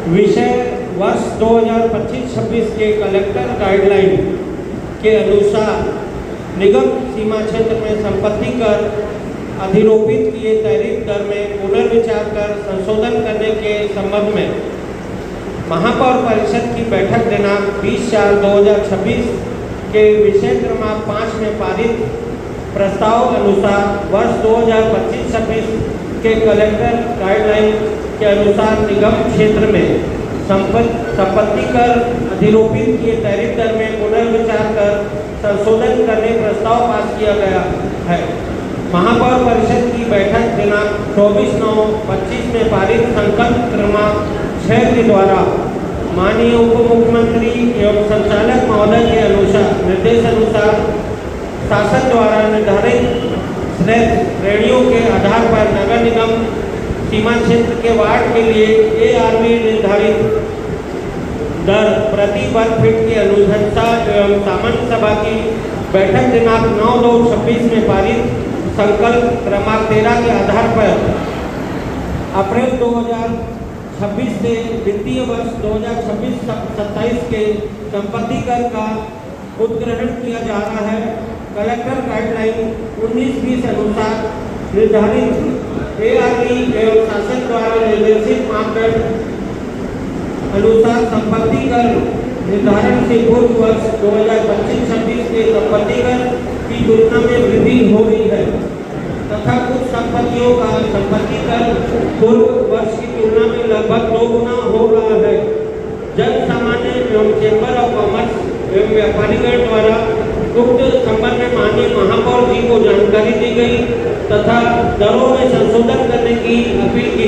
विषय वर्ष 2025-26 के कलेक्टर गाइडलाइन के अनुसार निगम सीमा क्षेत्र में संपत्ति कर अधिरोपित किए टैरिफ दर में पुनर्विचार कर संशोधन करने के संबंध में महापौर परिषद की बैठक दिनांक 20/4/2026 के विषय क्रमांक 5 में पारित प्रस्ताव अनुसार वर्ष 2025-26 के कलेक्टर गाइडलाइन के अनुसार निगम क्षेत्र में संपत्ति कर अधिरोपित किए टैरिफ दर में पुनर्विचार कर संशोधन करने प्रस्ताव पास किया गया है। महापौर परिषद की बैठक दिनांक 24/9/25 में पारित संकल्प क्रमांक 6 के द्वारा माननीय उप मुख्यमंत्री एवं संचालक महोदय के निर्देश अनुसार शासन द्वारा निर्धारित श्रेणियों के आधार पर नगर निगम सीमा क्षेत्र के वार्ड के लिए ARV निर्धारित दर प्रति वर्ग फीट की अनुशंसा एवं सामान्य सभा की बैठक दिनांक 9/2/26 में पारित संकल्प क्रमांक 13 के आधार पर अप्रैल 2026 से वित्तीय वर्ष 2026-27 के संपत्ति कर का उत्ग्रहण किया जा रहा है। कलेक्टर गाइडलाइन 19-20 अनुसार निर्धारित ARV एवं शासन द्वारा निर्देशित मापदंड अनुसार संपत्ति कर निर्धारण से पूर्व वर्ष 2025-26 के संपत्ति कर की तुलना में वृद्धि हो रही है तथा कुछ संपत्तियों का संपत्ति कर पूर्व वर्ष की तुलना में लगभग 2 गुना हो रहा है। जन सामान्य एवं चेंबर ऑफ कॉमर्स एवं व्यापारीगण द्वारा उक्त संबंध में माननीय महापौर जी को जानकारी दी गई तथा दरों में संशोधन करने की अपील की।